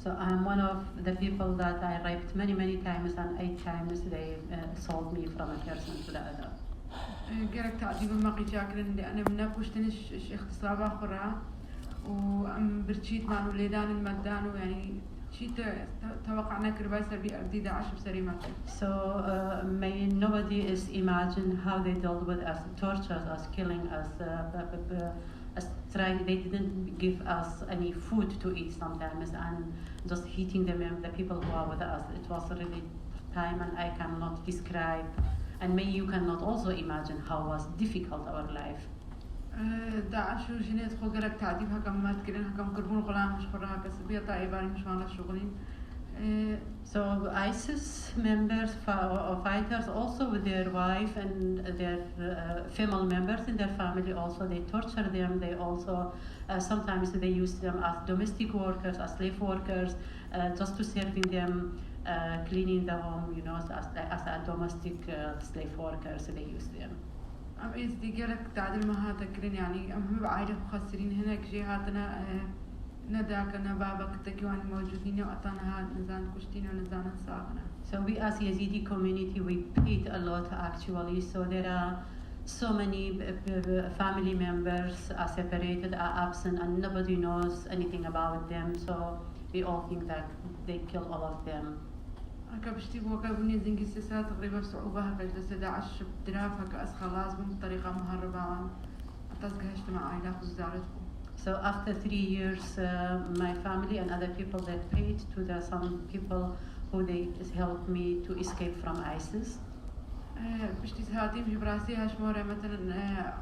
So I'm one of the people that I raped many times, and 8 times they sold me from a person to the other. جرك تعذيب ما قيشاكرن لأن مناكوش تنش اختصابا خرا وأم برشيت مع ولادان المدان ويعني شيء توقعنا كرباي سربي أردي داعش بسريمة. So may nobody is imagine how they dealt with us, tortured us, killing us, trying. They didn't give us any food to eat sometimes, and just hitting the people who are with us. It was really time, and I cannot describe. And maybe you cannot also imagine how was difficult our life. داعش وجنات خوجرك تعذيب هكم ما تكلين هكم كربون غلام مش خرها كسبية طائبة مش وانا شغلين. So ISIS members or fighters also with their wife and their female members in their family also they torture them. They also sometimes they use them as domestic workers, as slave workers, just to serving them. Cleaning the home, you know, as a domestic slave workers, they use them. أم إيش ديجرك تعدل ما هذا كرين يعني أم هم بعيد خسرين هناك جهاتنا نداك نبابك تكيوان موجودين وأطنا هاد نزان كشتين ونزان ساقنا. So we as Yazidi community we paid a lot actually. So there are so many family members are separated, are absent, and nobody knows anything about them. So we all think that they kill all of them. كبشتي بوكا بني زنجي سياسات تقريبا صعوبة هكذا جلسة عش بدراف هكا خلاص بطريقة مهربة أتذكر مع عائلة خزارتكم. So after 3 years, my family and other people they paid to some people who they helped me to escape from ISIS. بشتي سهاتي مش براسي هاش مورا مثلا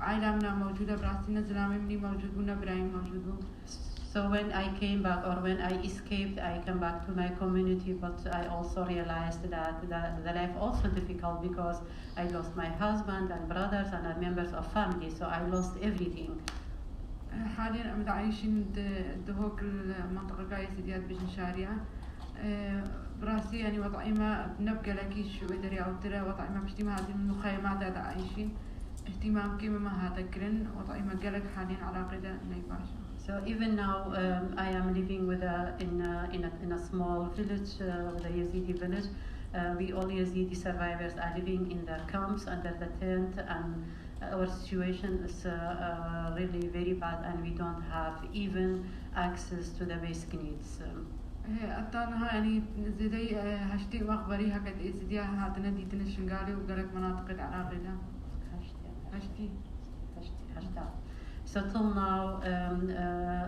عائلة منا موجودة براسي نزلامي مني موجود ونا برايم موجود. So when I came back or when I escaped, I came back to my community, but I also realized that the life also difficult because I lost my husband and brothers and members of family, so I lost everything. حاليا أم عايشين دهوك المنطقة قايسة ديات بجن شارية براسي يعني وضعي ما نبقى لكيش ودري أو ترى وضعي ما بشتي ما هذه المخيمات هذا عايشين اهتمام كيما ما هذا كرن وضعي ما قالك حاليا علاقة ده نيباشا. So even now I am living with in a small village, the Yazidi village. We all Yazidi survivors are living in the camps under the tent, and our situation is really very bad, and we don't have even access to the basic needs. أطلعها يعني زي هشتي مخبري هكذا إزديا هاتنا دي تنشنقالي وقالك مناطق العراق ده. هشتي. So till now,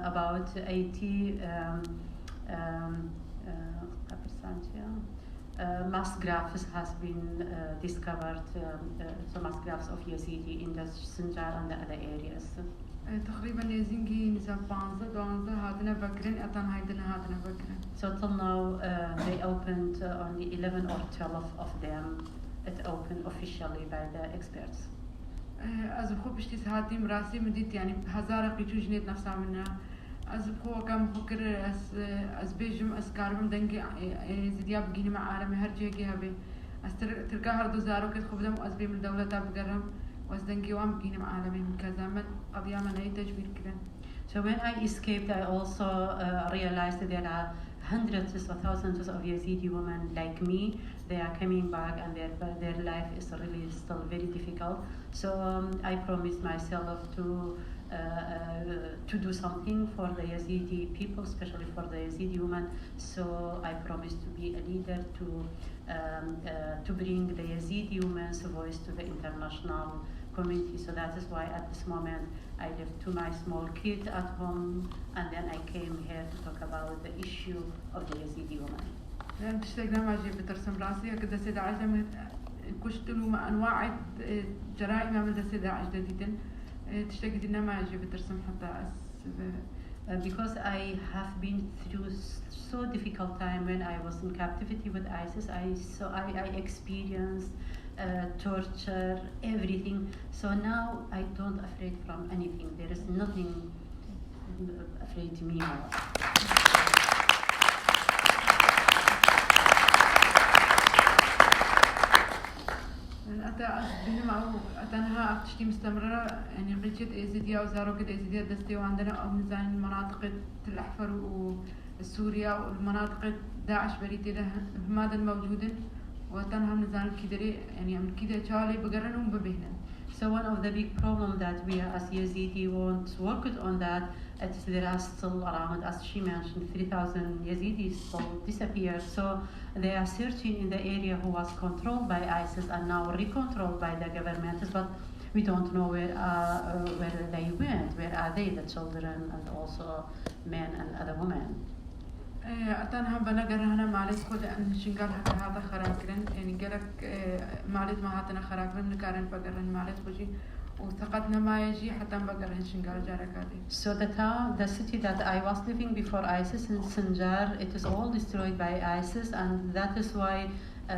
about 80 mass graves has been discovered, so mass graves of Yazidi in the Sinjar and the other areas. تقريبا يزنجي نسب بانزا هادنا بكرين أتان هيدنا هادنا بكرين. So till now they opened only 11 or 12 of them. It opened officially by the experts. از بخو بشتي ساعتي مراسي مديت يعني هزارة قيتو جنيت نفسها منها از بخو كم فكر از بيجم از كاربم دنجي زديا بجيني مع عالمي هرجي جهبي از تركا هردو زارو كده خبدم از بيم الدولة تابقرهم واز دنجي وام بجيني مع عالمي من كذا من قضية من أي تجبير كده. So when I escaped, I also realized that there are hundreds or thousands of Yazidi women like me. They are coming back, and their life is really still very difficult. So I promised myself to do something for the Yazidi people, especially for the Yazidi women. So I promised to be a leader to bring the Yazidi women's voice to the international community. So that is why at this moment I left to my small kid at home, and then I came here to talk about the issue of the Yazidi women. لأن تشتغلنا ما جيب ترسم راسي كده سيد عجم كشتلو مع أنواع جرائم عمل سيد عجم جديدا تشتغلنا ما جيب ترسم حتى because I have been through so difficult time when I was in captivity with ISIS. I experienced torture, everything. So now I don't afraid from anything. There is nothing afraid me more. أتا بينما أو أتنها أكتشتي مستمرة يعني قيتشت إزديا وزاروكت إزديا دستي وعندنا أو نزاين المناطق الأحفر والسوريا والمناطق داعش بريتي ده ماذا الموجودين وتنها نزاين كدري يعني من كده شالي بقرنهم ببهنا. So one of the big problem that we as Yazidi want to work on that is there are still around, as she mentioned, 3,000 Yazidis still disappeared. So they are searching in the area who was controlled by ISIS and now recontrolled by the government, but we don't know where they went, where are they, the children and also men and other women. أتنها بنقرهنا مالت خود أن شنقال حتى هذا خراكرن يعني قالك مالت ما هاتنا خراكرن نكارن بقرن مالت خجي وثقتنا ما يجي حتى بقرن شنقال جاركاتي. So the city that I was living before ISIS in Sinjar, it is all destroyed by ISIS, and that is why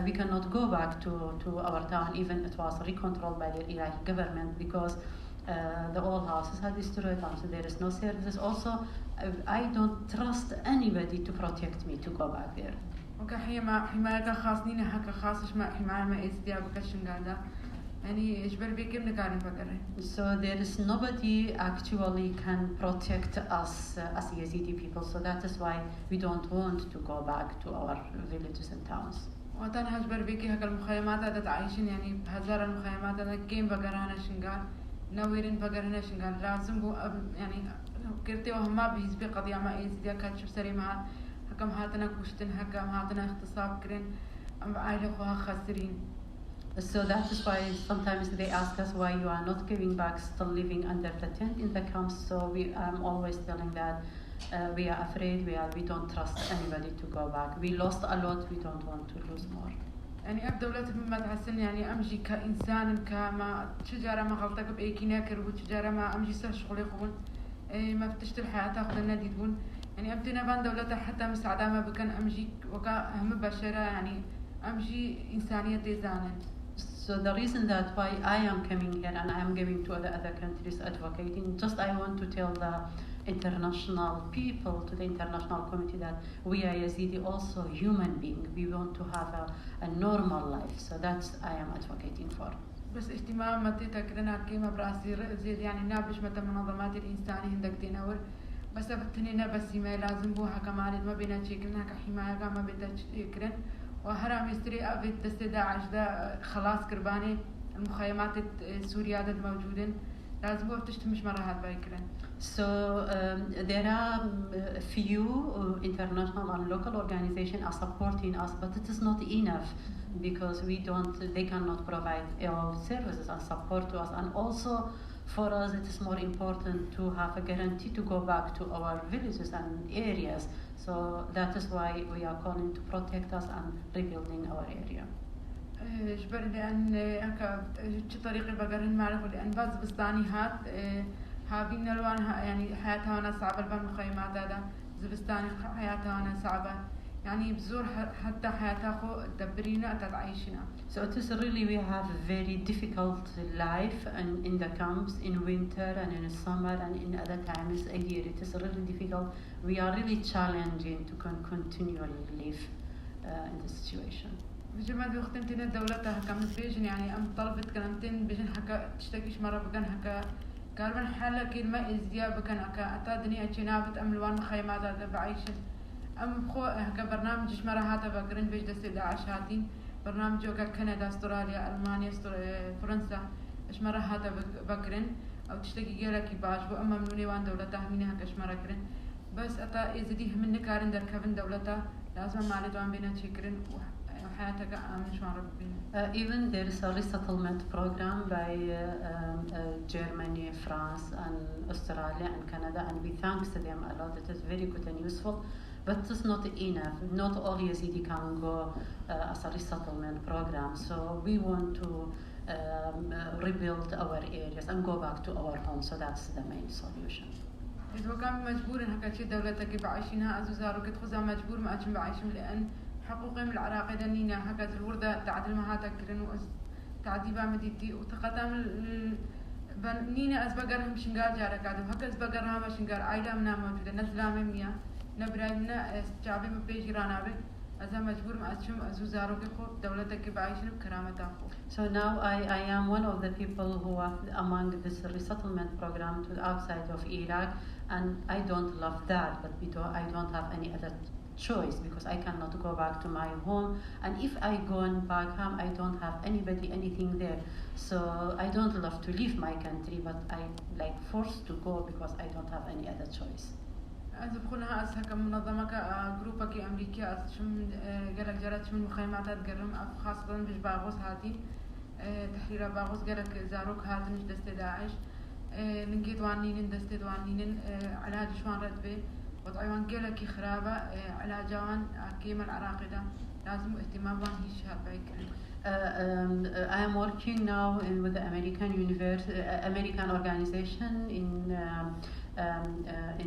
we cannot go back to our town even it was recontrolled by the Iraqi government because the old houses are destroyed, so there is no services. Also, I don't trust anybody to protect me to go back there. حماية خاصنين هكا خاصش ما حماية ما إزديا بكشن قاعدة يعني إجبر بيكم نكارن فكره. So there is nobody actually can protect us as Yazidi people. So that is why we don't want to go back to our villages and towns. وطن هجبر بيكي هكا المخيمات هذا تعيشين يعني بهزار المخيمات هذا كيم بقرهنا شنقال نويرين بقرهنا شنقال لازم بو يعني كرتي وهم ما بيزبي قضية ما إزديا كاتشف سري مع هكا هاتنا كوشتن هكا هاتنا اغتصاب كرين عائلة خوها خاسرين. So that is why sometimes they ask us why you are not giving back, still living under the tent in the camps. So I'm always telling that we are afraid, we don't trust anybody to go back. We lost a lot, we don't want to lose more. يعني أبدأ ولا تفهم تحسن يعني أمشي كإنسان كما شجرة ما غلطك بأيكي ناكر وشجرة ما أمشي سر شغلي قبل ما فتشت الحياة تأخذ النادي تقول يعني أبدأ نبان دولة حتى مساعدة ما بكن أمشي وكا أهم بشرة يعني أمشي إنسانية تزانة. So the reason that why I am coming here and I am going to other countries advocating, just I want to tell the international people, to the international community that we are Yazidi also human being. We want to have a normal life. So that's I am advocating for. بس اجتماع متى تكرنا كيما براسي زيد يعني نابش متى منظمات الإنسانية هندك تنور بس فتنينا بس ما لازم بوها كمان ما بينا تشكلنا كحماية كما بيتا تشكلن وهرم يستري أبيت تستدعى عجدا خلاص كرباني المخيمات السورية هذا الموجودين لازم بوها تشتمش مرات بايكرن. So there are few international and local organizations are supporting us, but it is not enough because they cannot provide all services and support to us. And also for us, it is more important to have a guarantee to go back to our villages and areas. So that is why we are calling to protect us and rebuilding our area. جبر لأن هكا طريقي بقرن معرفة لأن بعض بستاني هات هابين الوان يعني حياتها وانا صعبة البان مخيمات هذا زبستاني حياتها وانا صعبة يعني بزور حتى حياتها خو دبرينا تتعيشنا. So it is really we have a very difficult life and in the camps in winter and in summer and in other times a year. It is really difficult. We are really challenging to continually live in this situation. بجمع بوقتين الدولة هكا متبيجن يعني أم طلبت كلمتين بيجن هكا تشتكيش مرة بكن هكا قالوا حالة كلمة إزديا بكن هكا أتا دنيا جنابت أم لوان مخيمات هذا بعيشن أم خو هكا برنامج مرة هذا بقرن بيج دستي داعش هاتين برنامج وكا كندا استراليا ألمانيا فرنسا إيش مرة هذا بقرن أو تشتكي قالك باش بو أما منوني وان دولة تهميني هكا إيش مرة كرن بس أتا إزديه من نكارن در كفن دولة لازم معلي دوان بينا تشكرن Even there is a resettlement program by Germany, France, and Australia and Canada, and we thank them a lot. It is very good and useful, but it is not enough. Not all Yazidi can go as a resettlement program. So we want to rebuild our areas and go back to our home. So that's the main solution. إذا كان مجبور هكا شيء دولتك بعيشينها أزوزارو كتخزها مجبور ما أجم بعيشهم لأن حقوقهم العراقي دنينا هكذا الوردة تعدل ما هاتكرن تعديبا مديتي وتقدم نينا أزبقرهم شنقار جارة قادم هكذا أزبقرها ما شنقار عائلة منا موجودة نزلا مميا نبراي منا شعبي مبيجي رانابي أذا مجبور ما أشوم أزو زاروكي خو دولتك بعيشنا بكرامة أخو. So now I am one of the people who are among this resettlement program to outside of Iraq, and I don't love that, but I don't have any other choice because I cannot go back to my home, and if I go back home I don't have anybody, anything there, so I don't love to leave my country, but I like forced to go because I don't have any other choice. أذا بخونها أسها كمنظمة كجروبا كي أمريكا أسشم جرك جرت من مخيمات تجرم خاصة بش باغوس هاتي تحرير باغوس جرك زاروك هاتنش دست داعش نجيت وانين دست وانين علاج شوان ردبه وطيوان جرك خرابة علاج جوان كيما العراقي ده لازم اهتمام وان هيش هالبيك. I am working now with the American organization in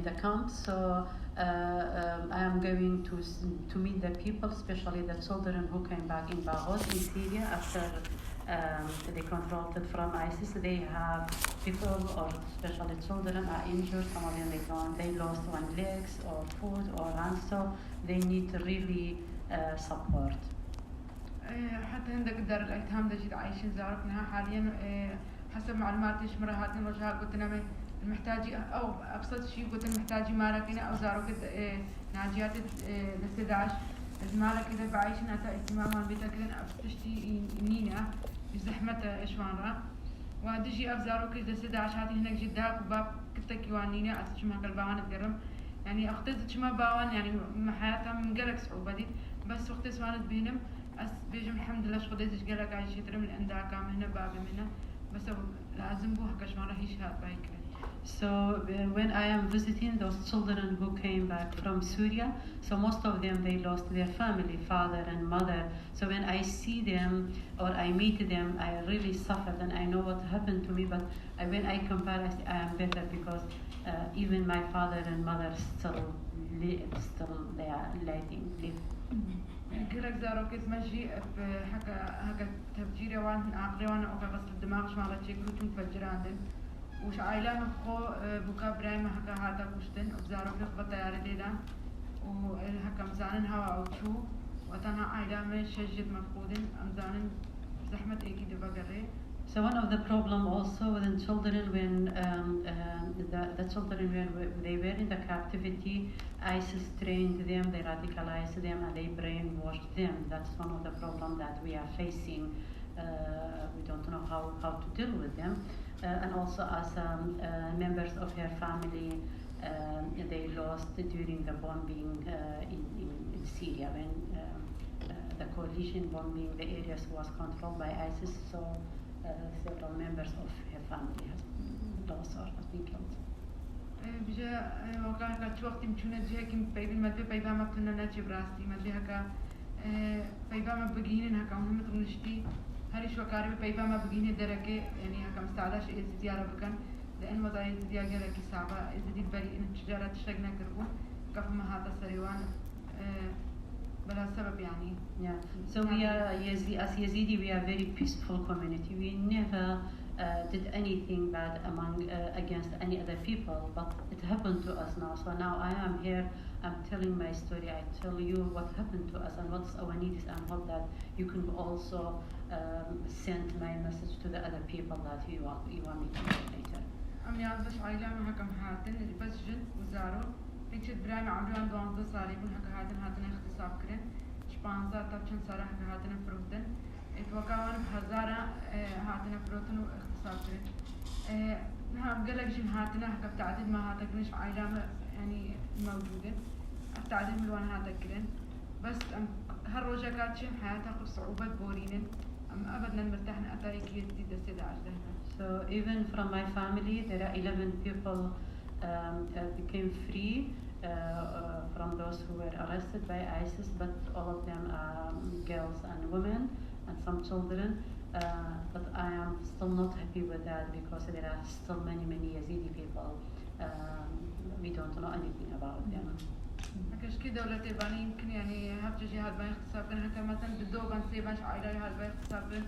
the camp, so I am going to meet the people, especially the children who came back in Baghuz in Syria after they controlled it from ISIS. They have people, or especially children, are injured. Some of them they lost one legs or foot or hands, so they need really support. حتى عندك دار الأيتام ده جد عايشين زاركنا حاليا حسب معلوماتي شمرة هاتين وجهها قلت لنا المحتاجي أو أبسط شيء قلت المحتاجي مالكنا أو زاروك ناجيات لسداش زمالك إذا بعيشنا أتا اهتماما بيتا كذا أبسطشتي نينا بزحمة إشوانرا وهدجي أبزاروك لسداش هاتي هناك جداك وباب كتك يوانينا أسجمها كالباوان تقرم يعني أختزت شما باوان يعني حياتها من قلق صعوبة دي بس وقت سوانت بينم أس بيجم الحمد لله شخديتش قلق عايش يترم الأنداء كام هنا باب منا بس لازم بوها كشمارة هيش هات بايك. So when I am visiting those children who came back from Syria, so most of them they lost their family, father and mother. So when I see them or I meet them, I really suffered and I know what happened to me. But when I compare, I am better because even my father and mother still they are live. كلك زاروك تمشي هكا تفجير وان عقلي وانا اوكا غسل الدماغ شو مالك شيء كروتون تفجر عندن وش عائلة مخو بوكا برايم هكا هذا كشتن وبزاروك نخبط طيارة ديدا وهكا مزانن هوا او شو وطنا عائلة من شجد مفقودن امزانن زحمة ايكي دبا قري. So one of the problem also with children when the children when they were in the captivity, ISIS trained them, they radicalized them, and they brainwashed them. That's one of the problems that we are facing. We don't know how to deal with them. And also as members of her family, they lost during the bombing in Syria when the coalition bombing the areas was controlled by ISIS. So several members of her family has lost or has been killed. بجا وكان وقت يمكن جه كم بيبين ما بيبا ما كنا نجي براستي ما جه هكا بيبا ما بقينين هكا هم تغنشتي هريش وكاري بيبا ما بقينين درجة يعني هكا مستعدش زيارة بكن لأن وضعي زيارة درجة صعبة إذا دي بري إن التجارة تشتغلنا كربون كف ما هذا سريوان بلا سبب يعني. Yeah. So we are as Yazidi, we are very peaceful community. We never did anything bad against any other people, but it happened to us now. So now I am here. I'm telling my story. I tell you what happened to us and what's our needs, and hope that you can also send my message to the other people that you want me to know later. أم يعرفش عائلة ما هكم هاتن بس جن وزارو تيجي برايم عمران دوان صاري بون هكا هاتن اختصاب كرن شبانزا تبشن صار هكا هاتن فروتن اتوقعون بهزارة هاتن فروتن واختصاب كرن نعم قالك جن هاتن هكا بتعدد ما هاتكنش عائلة يعني موجودة بتعدد ملوان هاتكرن بس هالروجا كاتشم حياتها بصعوبة بورينن أم أبدا مرتاحنا أتاريكي جديدة سيدة عجلها. So even from my family, there are 11 people became free from those who were arrested by ISIS, but all of them are girls and women and some children. But I am still not happy with that because there are still many Yazidi people. We don't know anything about them. كشكي دولة تباني يمكن يعني هبجة جهاد ما يختصاب كان هكا مثلا بدوغان سيباش عائلة جهاد ما يختصاب كان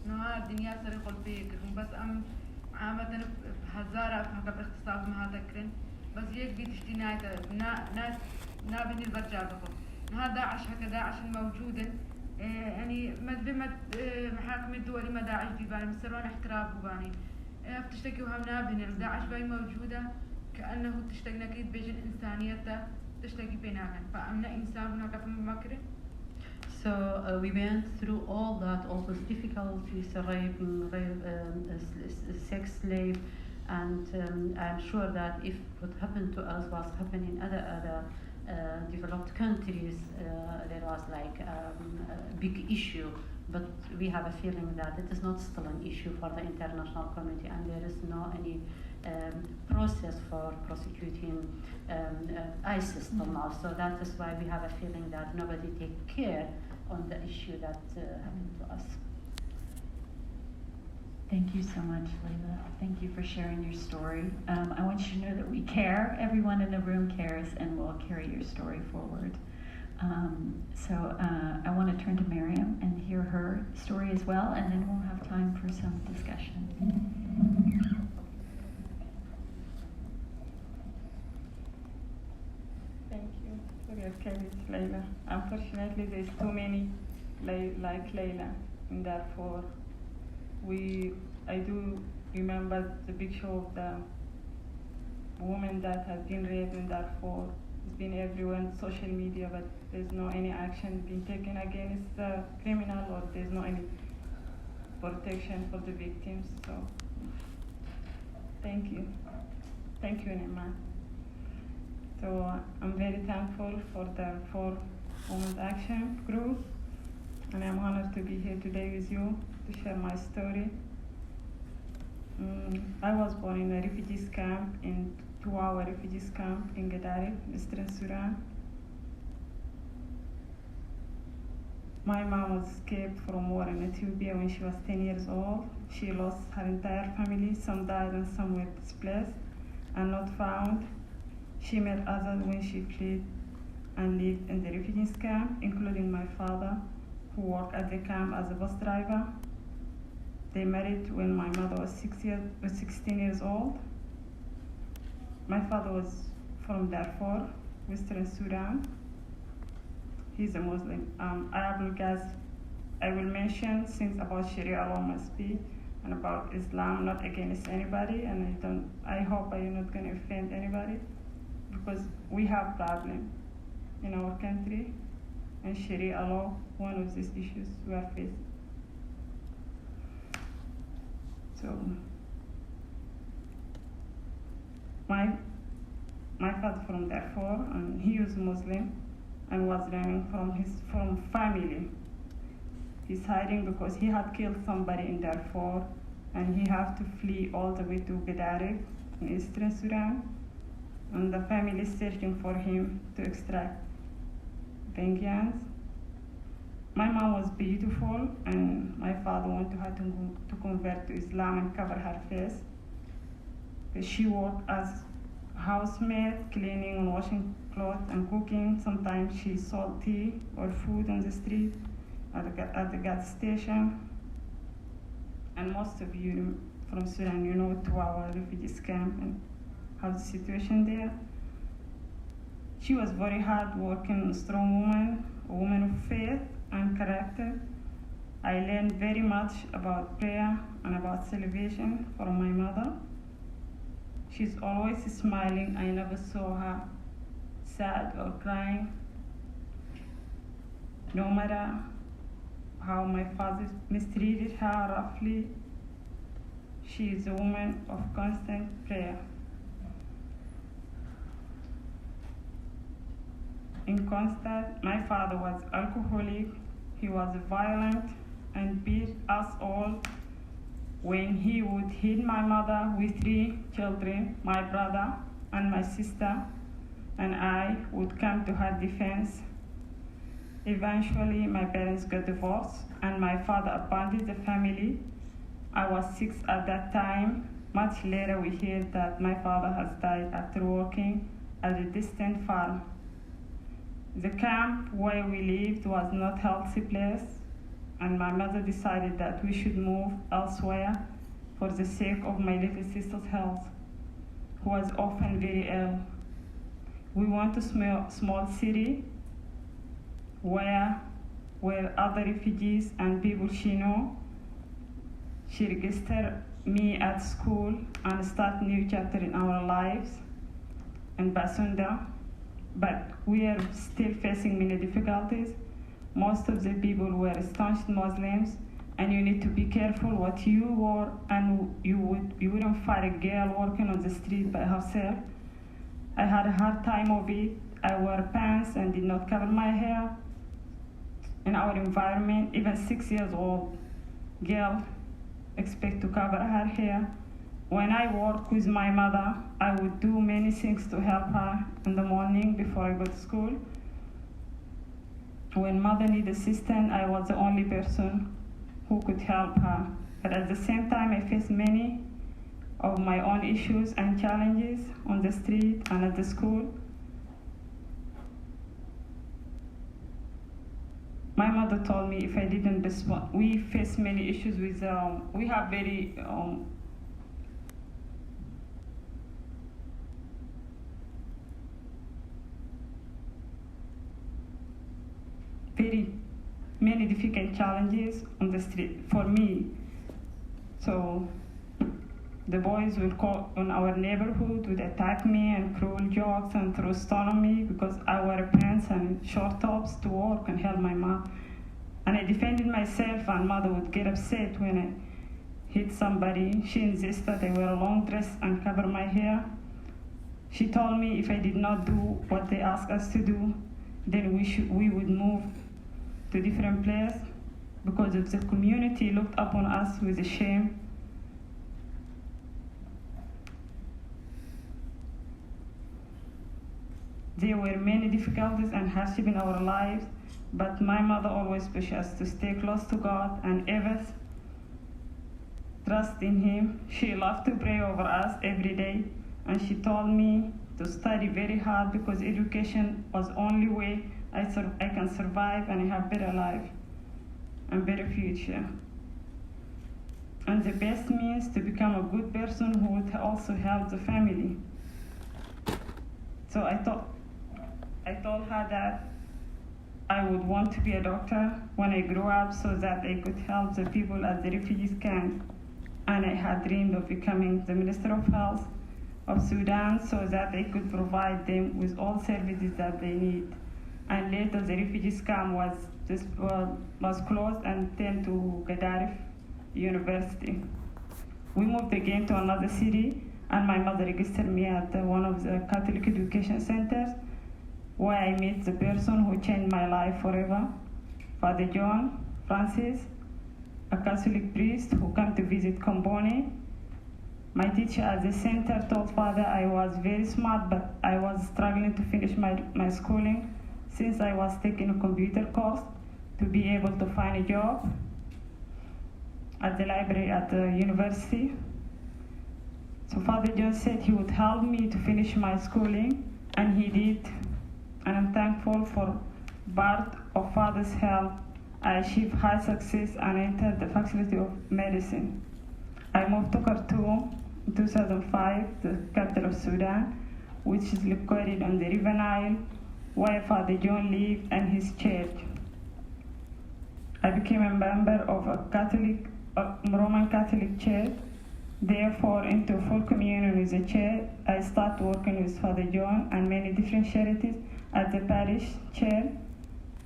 نوع الدنيا سري قلبي كرم بس أم عامة هزارة هكا باختصاب ما هذا كرن بس يك بيتشتي نايتا نا بني البرجال بخو هذا داعش هكا داعش الموجودة يعني بمد محاكم الدولي ما داعش دي باني مسروان احتراب وباني بتشتكي وهمنا بين داعش باي موجودة كأنه تشتكي نكيد بيجن إنسانيته تشتكي بيناكن فأمنا إنسان هناك في ممكن. So we went through all that, all those difficulties, sex slave, and I'm sure that if what happened to us was happening in other developed countries, there was like a big issue. But we have a feeling that it is not still an issue for the international community, and there is no any process for prosecuting ISIS till now. So that is why we have a feeling that nobody take care on the issue that happened to us. Thank you so much, Layla. Thank you for sharing your story. I want you to know that we care. Everyone in the room cares, and we'll carry your story forward. So I want to turn to Miriam and hear her story as well, and then we'll have time for some discussion. Thank you for your courage, Layla. Unfortunately, there's too many like Layla in Darfur. I do remember the picture of the woman that has been raped in Darfur. It's been everywhere on social media, but there's no any action being taken against the criminal, or there's no any protection for the victims. So thank you. Thank you, Neema. So I'm very thankful for the Darfur Women's Action Group, and I'm honored to be here today with you to share my story. I was born in a refugees camp, in 2-hour refugees camp in Gadaref, Eastern Sudan. My mom was escaped from war in Ethiopia when she was 10 years old. She lost her entire family. Some died and some were displaced and not found. She met others when she fled and lived in the refugees camp, including my father, who worked at the camp as a bus driver. They married when my mother was 16 years old. My father was from Darfur, Western Sudan. He's a Muslim. I will mention things about Sharia law must be and about Islam, not against anybody, and I hope I'm not going to offend anybody, because we have problem in our country, and Sharia law, one of these issues we are facing. So my father from Darfur, and he was Muslim and was running from family. He's hiding because he had killed somebody in Darfur, and he had to flee all the way to Gadaref in Eastern Sudan, and the family is searching for him to extract vengeance. My mom was beautiful, and my father wanted her to convert to Islam and cover her face. She worked as housemaid, cleaning and washing clothes and cooking. Sometimes she sold tea or food on the street, at the gas station. And most of you from Sudan, you know, 2-hour refugees camp and how the situation there. She was very hard working, strong woman, a woman of faith and character. I learned very much about prayer and about salvation from my mother. She's always smiling. I never saw her sad or crying. No matter how my father mistreated her roughly, she is a woman of constant prayer. My father was alcoholic, he was violent and beat us all. When he would hit my mother with 3 children, my brother and my sister, and I would come to her defense. Eventually, my parents got divorced, and my father abandoned the family. I was 6 at that time. Much later, we heard that my father has died after working at a distant farm. The camp where we lived was not a healthy place, and my mother decided that we should move elsewhere for the sake of my little sister's health, who was often very ill. We went to a small city were other refugees and people she knew. She registered me at school and start new chapter in our lives in Basunda, but we are still facing many difficulties. Most of the people were staunch Muslims, and you need to be careful what you wore, and you wouldn't find a girl walking on the street by herself. I had a hard time of it. I wore pants and did not cover my hair. In our environment, even 6 years old girl expect to cover her hair. When I work with my mother, I would do many things to help her in the morning before I go to school. When mother needed assistance, I was the only person who could help her. But at the same time, I faced many of my own issues and challenges on the street and at the school. My mother told me if I didn't respond, we face many issues with, we have very many difficult challenges on the street for me. So the boys will call on our neighborhood, would attack me and cruel jokes and throw stone on me because I wear pants and short tops to work and help my mom. And I defended myself, and mother would get upset when I hit somebody. She insisted I wear a long dress and cover my hair. She told me if I did not do what they asked us to do, then we would move to different place because of the community looked upon us with shame. There were many difficulties and hardship in our lives, but my mother always pushed us to stay close to God and ever trust in Him. She loved to pray over us every day, and she told me to study very hard because education was the only way I can survive and have better life and better future. And the best means to become a good person who would also help the family. So I told her that I would want to be a doctor when I grew up so that I could help the people at the refugees camp. And I had dreamed of becoming the Minister of Health of Sudan so that I could provide them with all services that they need. And later the refugees camp was closed and turned to Darfur University. We moved again to another city, and my mother registered me at one of the Catholic education centers where I met the person who changed my life forever, Father John Francis, a Catholic priest who came to visit Comboni. My teacher at the center told Father I was very smart, but I was struggling to finish my schooling since I was taking a computer course to be able to find a job at the library at the university. So Father John said he would help me to finish my schooling, and he did. And I'm thankful for part of Father's help. I achieved high success and entered the Faculty of Medicine. I moved to Khartoum in 2005, the capital of Sudan, which is located on the River Nile, where Father John lived and his church. I became a member of a Roman Catholic church. Therefore, into full communion with the church, I started working with Father John and many different charities at the parish church,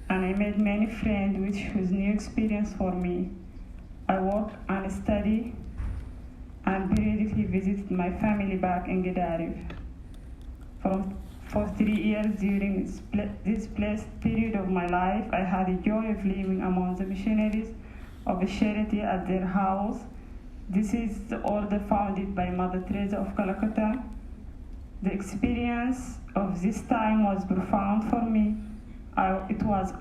and I made many friends, which was new experience for me. I worked and studied and periodically visited my family back in Darfur. For 3 years during this blessed period of my life, I had the joy of living among the missionaries of a charity at their house. This is the order founded by Mother Teresa of Calcutta. The experience of this time was profound for me. It was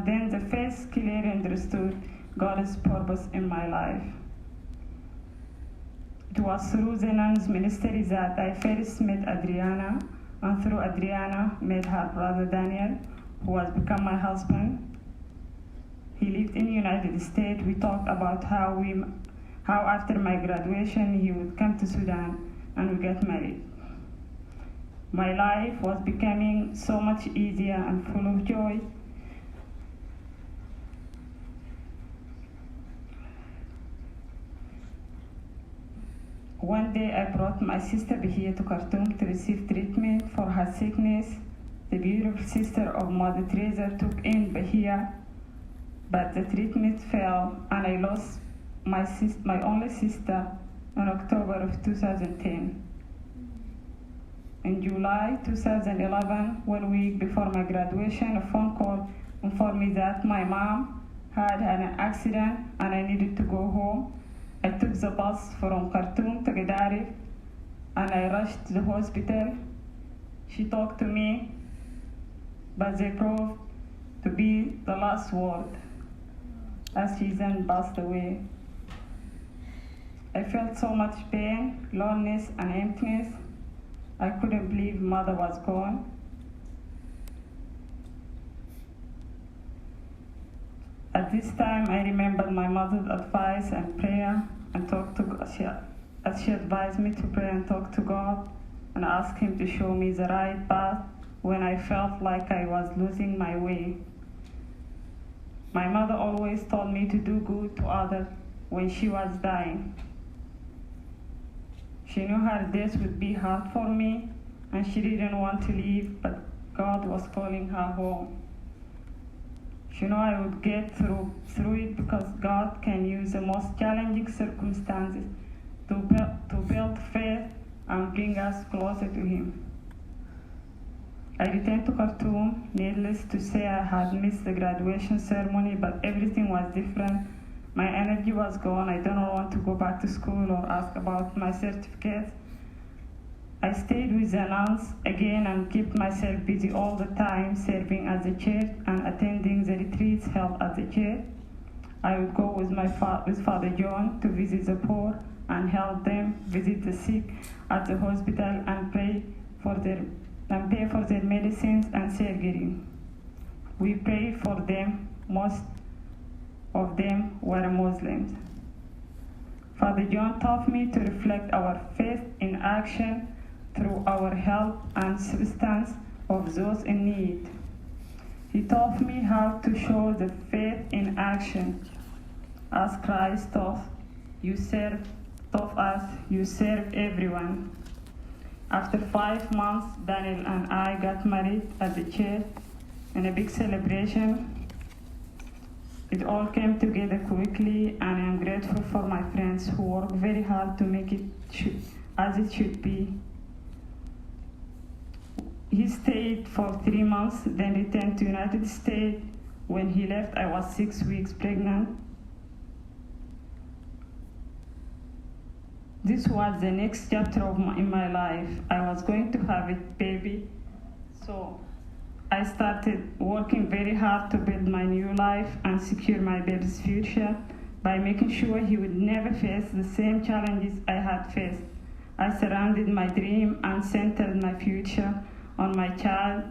then the first clearly understood God's purpose in my life. It was through the nuns' ministry that I first met Adriana, and through Adriana met her brother Daniel, who has become my husband. He lived in the United States. We talked about how after my graduation he would come to Sudan and we got married. My life was becoming so much easier and full of joy. One day I brought my sister Bahia to Khartoum to receive treatment for her sickness. The beautiful sister of Mother Teresa took in Bahia, but the treatment failed and I lost my only sister in October of 2010. In July 2011, 1 week before my graduation, a phone call informed me that my mom had an accident and I needed to go home. I took the bus from Khartoum to Gadarif and I rushed to the hospital. She talked to me, but they proved to be the last word, as she then passed away. I felt so much pain, loneliness, and emptiness. I couldn't believe mother was gone. At this time, I remembered my mother's advice and prayer and talked to God. She advised me to pray and talk to God and ask Him to show me the right path when I felt like I was losing my way. My mother always told me to do good to others when she was dying. She knew her death would be hard for me, and she didn't want to leave, but God was calling her home. She knew I would get through it because God can use the most challenging circumstances to build faith and bring us closer to Him. I returned to Khartoum. Needless to say, I had missed the graduation ceremony, but everything was different. My energy was gone. I didn't want to go back to school or ask about my certificates. I stayed with the nuns again and kept myself busy all the time, serving at the church and attending the retreats held at the church. I would go with Father John to visit the poor and help them visit the sick at the hospital and pay for their medicines and surgery. We prayed for them. Most of them were Muslims. Father John taught me to reflect our faith in action through our help and substance of those in need. He taught me how to show the faith in action. As Christ taught us, you serve everyone. After 5 months, Daniel and I got married at the church in a big celebration. It all came together quickly, and I am grateful for my friends who worked very hard to make it as it should be. He stayed for 3 months, then returned to United States. When he left, I was 6 weeks pregnant. This was the next chapter in my life. I was going to have a baby, so I started working very hard to build my new life and secure my baby's future by making sure he would never face the same challenges I had faced. I surrounded my dream and centered my future on my child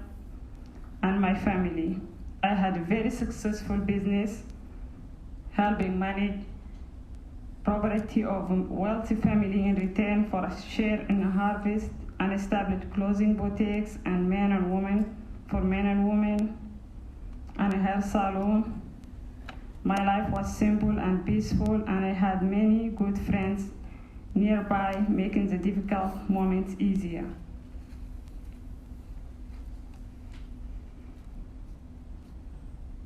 and my family. I had a very successful business, helping manage property of a wealthy family in return for a share in a harvest, and established clothing boutiques and men and women and a hair salon. My life was simple and peaceful, and I had many good friends nearby, making the difficult moments easier.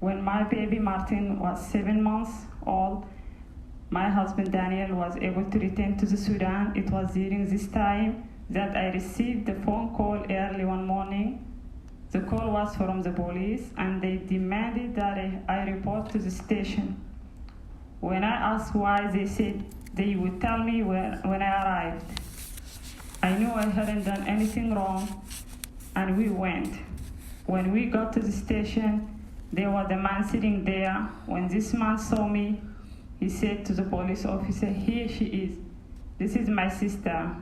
When my baby Martin was 7 months old, my husband Daniel was able to return to the Sudan. It was during this time that I received a phone call early one morning. The call was from the police, and they demanded that I report to the station. When I asked why, they said they would tell me when I arrived. I knew I hadn't done anything wrong, and we went. When we got to the station, there was a man sitting there. When this man saw me, he said to the police officer, "Here she is. This is my sister."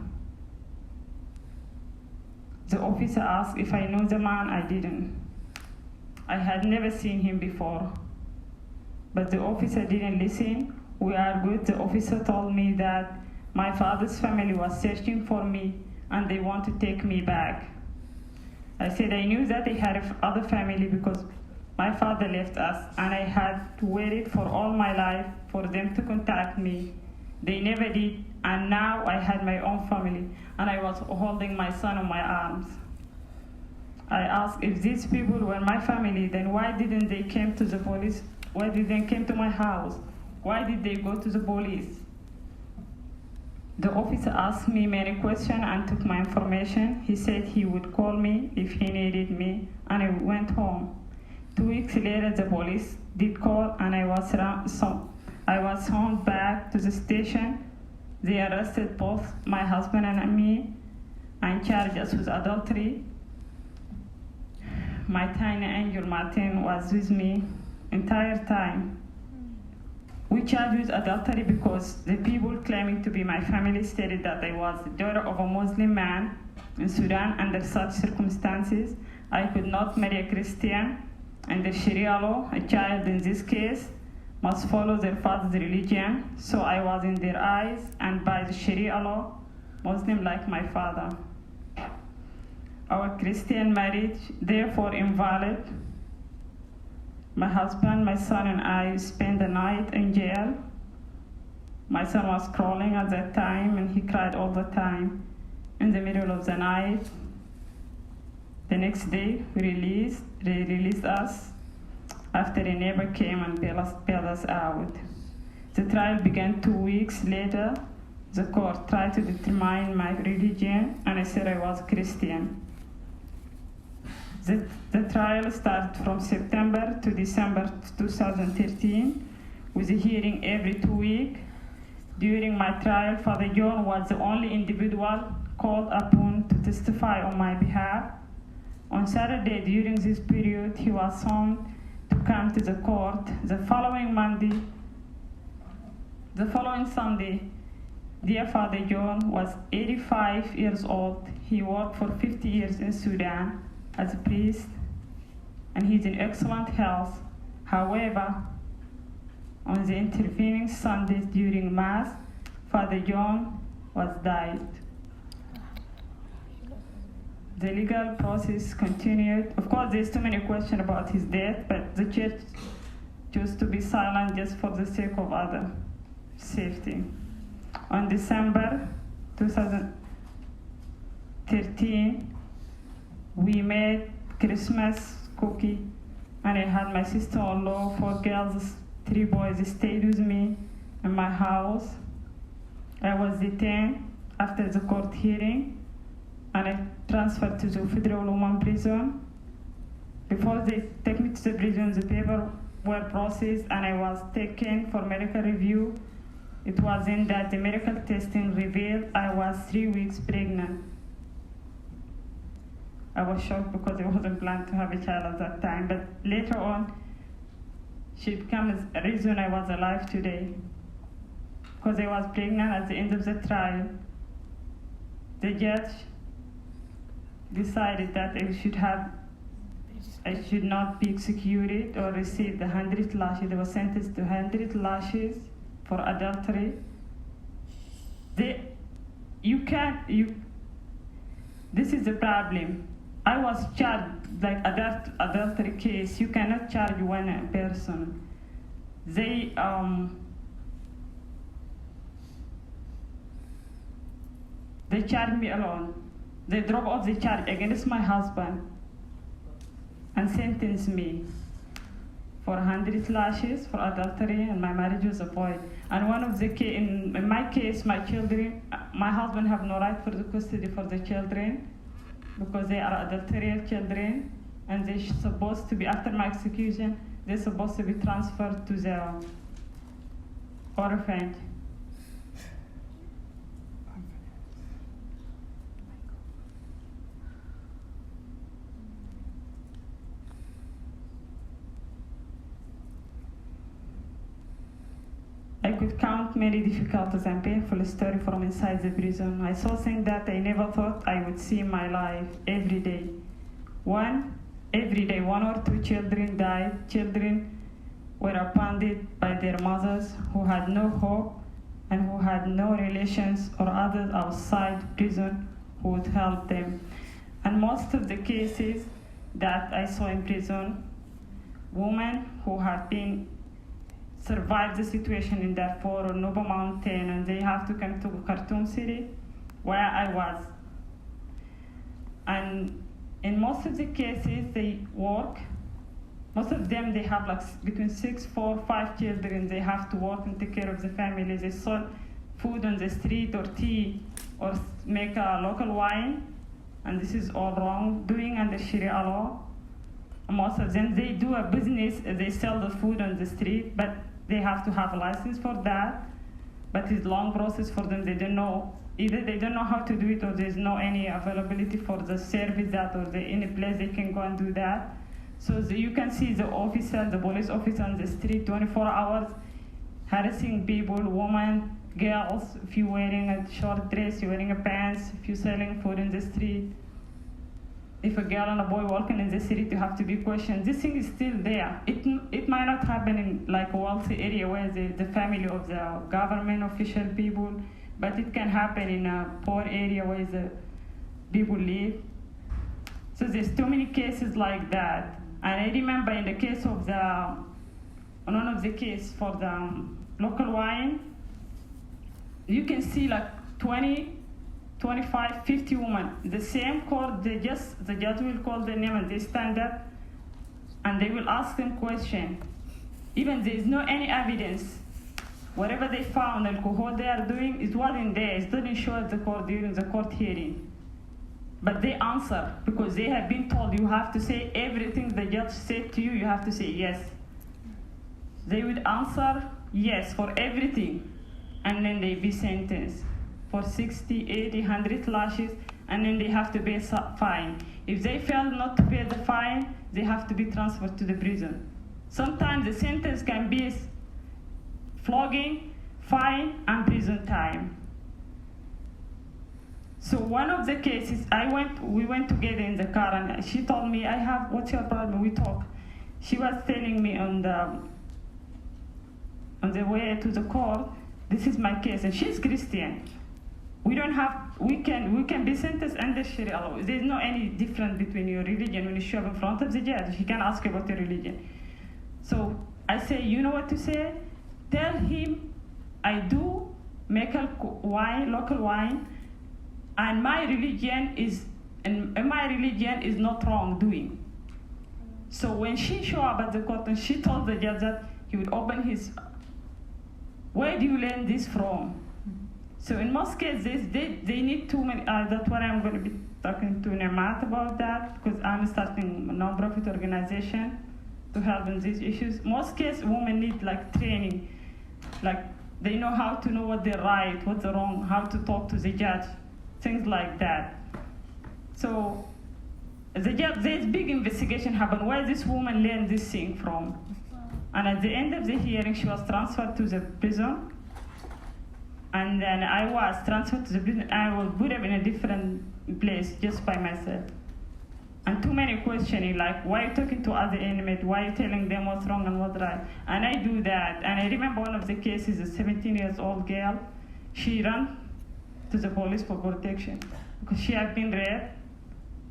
The officer asked if I knew the man. I didn't. I had never seen him before. But the officer didn't listen. We argued. The officer told me that my father's family was searching for me and they want to take me back. I said I knew that they had other family because my father left us, and I had waited for all my life for them to contact me. They never did, and now I had my own family, and I was holding my son in my arms. I asked, if these people were my family, then why didn't they come to the police? Why didn't they come to my house? Why did they go to the police? The officer asked me many questions and took my information. He said he would call me if he needed me, and I went home. 2 weeks later, the police did call, and I was sent back to the station. They arrested both my husband and me and charged us with adultery. My tiny angel Martin was with me entire time. We charged with adultery because the people claiming to be my family stated that I was the daughter of a Muslim man in Sudan. Under such circumstances, I could not marry a Christian. Under Sharia law, a child in this case must follow their father's religion, so I was in their eyes, and by the Sharia law, Muslim like my father. Our Christian marriage, therefore invalid. My husband, my son, and I spent the night in jail. My son was crawling at that time, and he cried all the time. In the middle of the night, the next day, they released us after a neighbor came and bailed us out. The trial began 2 weeks later. The court tried to determine my religion, and I said I was Christian. The trial started from September to December 2013, with a hearing every 2 weeks. During my trial, Father John was the only individual called upon to testify on my behalf. On Saturday during this period, he was summoned to come to the court. The following Sunday, dear Father John was 85 years old. He worked for 50 years in Sudan as a priest, and he's in excellent health. However, on the intervening Sundays during Mass, Father John was died. The legal process continued. Of course, there's too many questions about his death, but the church chose to be silent just for the sake of other safety. On December 2013, we made Christmas cookie, and I had my sister-in-law, 4 girls, 3 boys stayed with me in my house. I was detained after the court hearing, and I transferred to the Federal Women Prison. Before they take me to the prison, the papers were processed, and I was taken for medical review. It was then that the medical testing revealed I was 3 weeks pregnant. I was shocked because I wasn't planned to have a child at that time, but later on, she became a reason I was alive today. Because I was pregnant at the end of the trial, the judge decided that I should not be executed or receive the 100 lashes. They were sentenced to 100 lashes for adultery. This is the problem. I was charged like adultery case. You cannot charge one person. They charged me alone. They dropped off the charge against my husband and sentenced me for 100 lashes for adultery, and my marriage was void. And one of the in my case, my children, my husband have no right for the custody for the children because they are adulterial children, and they're supposed to be, after my execution, they're supposed to be transferred to the orphanage. I could count many difficulties and painful stories from inside the prison. I saw things that I never thought I would see in my life every day. Every day, 1 or 2 children died. Children were abandoned by their mothers who had no hope and who had no relations or others outside prison who would help them. And most of the cases that I saw in prison, women who have been survive the situation in Darfur or Nuba Mountain, and they have to come to Khartoum City, where I was. And in most of the cases, they work. Most of them, they have like between 6, 4, 5 children. They have to work and take care of the family. They sell food on the street or tea or make a local wine. And this is all wrong, doing under Sharia law. Most of them, they do a business, they sell the food on the street, but they have to have a license for that. But it's a long process for them. They don't know, either they don't know how to do it, or there's no any availability for the service that, or any place they can go and do that. So you can see the officer, the police officer on the street 24 hours, harassing people, women, girls. If you're wearing a short dress, you're wearing a pants, if you're selling food in the street. If a girl and a boy walking in the street, you have to be questioned. This thing is still there. It might not happen in like a wealthy area where the family of the government official people, but it can happen in a poor area where the people live. So there's too many cases like that. And I remember in the case of one of the cases for the local wine, you can see like 20, 25, 50 women. The same court, the judge will call their name and they stand up and they will ask them questions. Even there is no any evidence. Whatever they found, alcohol they are doing, it wasn't there. It didn't show at the court during the court hearing. But they answer because they have been told you have to say everything the judge said to you, you have to say yes. They would answer yes for everything, and then they be sentenced for 60, 80, 100 lashes, and then they have to pay a fine. If they fail not to pay the fine, they have to be transferred to the prison. Sometimes the sentence can be flogging, fine, and prison time. So one of the cases, we went together in the car, and she told me, what's your problem? We talk. She was telling me on the way to the court, this is my case, and she's Christian. We can be sentenced under Sharia law. There's no any difference between your religion when you show up in front of the judge. He can ask you about your religion. So I say, you know what to say? Tell him I do make a wine, local wine, and my religion is not wrongdoing. So when she showed up at the court and she told the judge that he would open his, where do you learn this from? So in most cases, they need too many, that's what I'm going to be talking to Nemat about that, because I'm starting a non-profit organization to help in these issues. Most cases, women need like training, like they know how to know what they're right, what's wrong, how to talk to the judge, things like that. So there's big investigation happened. Where this woman learned this thing from? And at the end of the hearing, she was transferred to the prison. And then I was transferred to the prison. I was put up in a different place just by myself. And too many questioning, like, why are you talking to other inmates? Why are you telling them what's wrong and what's right? And I do that. And I remember one of the cases, a 17-year-old girl, she ran to the police for protection because she had been raped,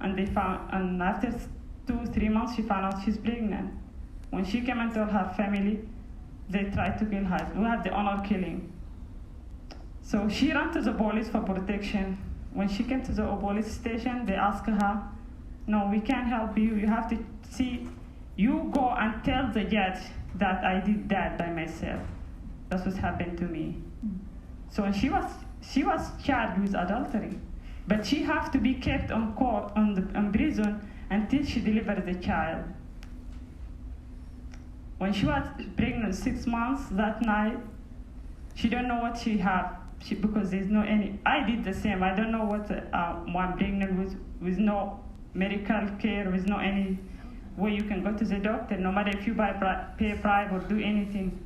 and after 2-3 months she found out she's pregnant. When she came and told her family, they tried to kill her. We have the honor killing. So she ran to the police for protection. When she came to the police station, they asked her, no, we can't help you. You have to see, you go and tell the judge that I did that by myself. That's what happened to me. So she was charged with adultery, but she have to be kept on court in prison until she delivers the child. When she was pregnant 6 months that night, she don't know what she had because there's no any. I did the same. I don't know what I'm pregnant with no medical care, with no any way you can go to the doctor, no matter if you pay a bribe or do anything.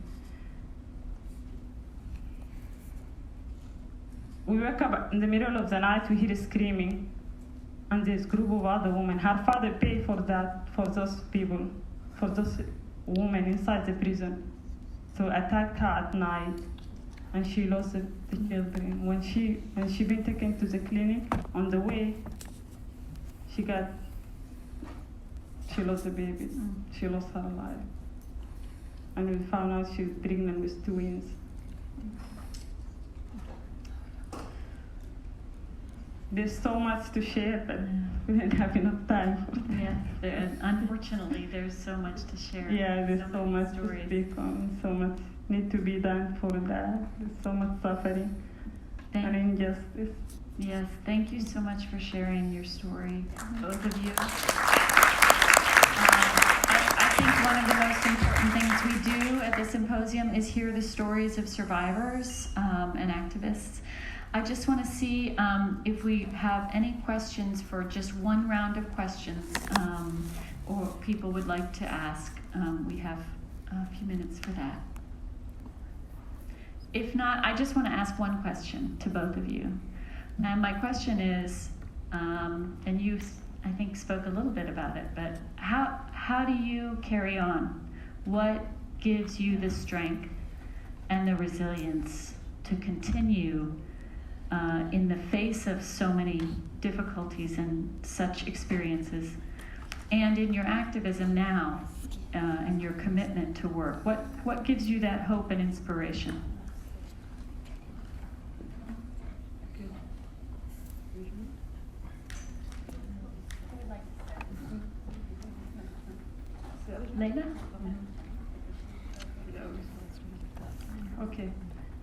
We wake up in the middle of the night, we hear screaming, and there's a group of other women. Her father paid for that, for those people, for those women inside the prison. So attacked her at night, and she lost the children. When she been taken to the clinic, on the way, she lost the babies. She lost her life. and we found out she was pregnant with twins. There's so much to share, but we didn't have enough time for that. Yes, unfortunately, there's so much to share. Yeah, there's so much stories. to speak on, so much need to be done for that. There's so much suffering and injustice. Yes, thank you so much for sharing your story, both of you. I think one of the most important things we do at the symposium is hear the stories of survivors and activists. I just want to see if we have any questions for just one round of questions or people would like to ask. We have a few minutes for that. If not, I just want to ask one question to both of you. And my question is, and you, I think, spoke a little bit about it, but how do you carry on? What gives you the strength and the resilience to continue in the face of so many difficulties and such experiences, and in your activism now and your commitment to work? What gives you that hope and inspiration? Leila? Okay.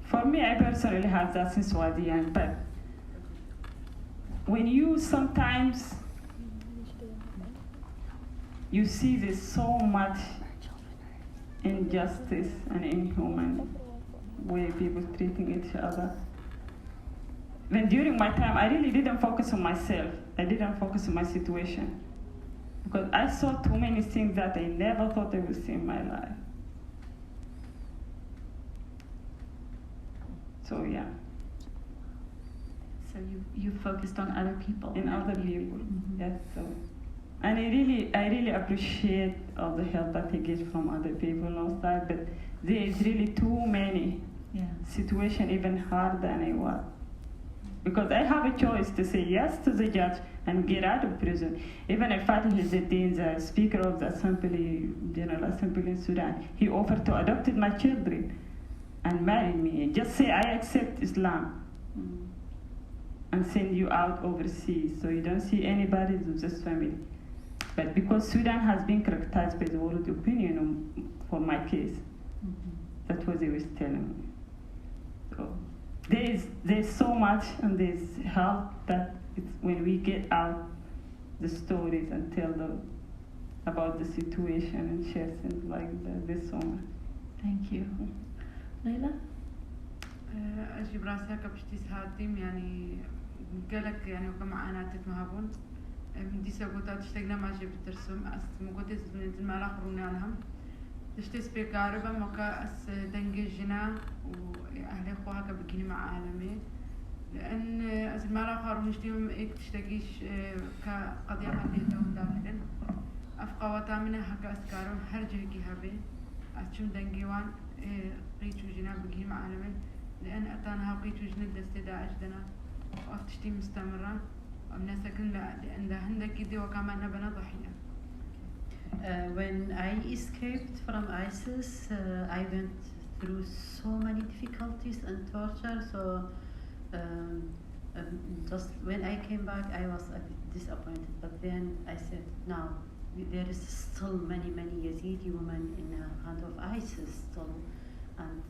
For me, I personally have that since Wadian, but when you sometimes you see there's so much injustice and inhuman way people treating each other. When during my time, I really didn't focus on myself. I didn't focus on my situation because I saw too many things that I never thought I would see in my life. So yeah. So you focused on other people. In other people, Mm-hmm. yes. So, and I really appreciate all the help that I get from other people outside. But there is really too many situations even harder than I was. Because I have a choice to say yes to the judge and get out of prison. Even Fatih Izzeddin, the Speaker of the Assembly, General Assembly in Sudan, he offered to adopt my children and marry me. Just say I accept Islam and send you out overseas so you don't see anybody with this family. But because Sudan has been characterized by the world opinion for my case, that's what they was telling me. So there's so much and there's help that it's when we get out the stories and tell them about the situation and share things like that, there's so much. Thank you. Leila? أجيب راسي هكا باش تساعدني يعني قالك يعني وكما أنا تتمهبون من دي سقوطات اشتقنا ما جبت ترسم مقدس من المال آخرون عنهم تشتيس بكاربا مكا أس دنجي جنا وأهلي أخوها هكا بكيني مع عالمي لأن أس المال آخرون اشتيهم إيك تشتقيش كقضية مالية داخلا أفقا وطامنا هكا أسكارهم هرجه كي هبي أشم دنجيوان قيتو جنا بكيني مع عالمي لأن أتانا قيتو جنا دستي داعش دنا وأفتشتي مستمرة ومن سكن لأن هندك يدي وكمان نبنا ضحية. When I escaped from ISIS, I went through so many difficulties and torture. So just when I came back, I was a bit disappointed. But then I said, now there is still many Yazidi women in the hand of ISIS still, and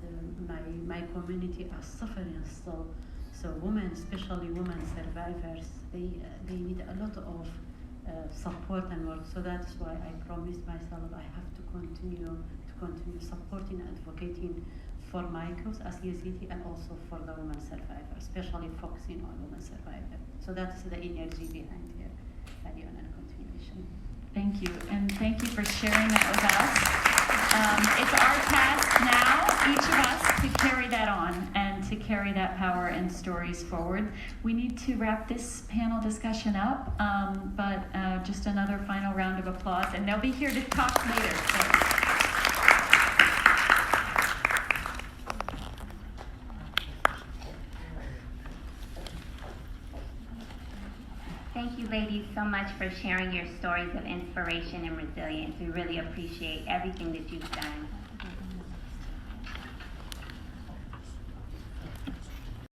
my community are suffering still. So women, especially women survivors, they need a lot of support and work. So that's why I promised myself I have to continue supporting and advocating for my cause as Yazidi and also for the women survivors, especially focusing on women survivors. So that's the energy behind here, carry on and continuation. Thank you, and thank you for sharing that with us. It's our task now, each of us, to carry that on and to carry that power and stories forward. We need to wrap this panel discussion up, but just another final round of applause, and they'll be here to talk later. So. Thank you, ladies, so much for sharing your stories of inspiration and resilience. We really appreciate everything that you've done.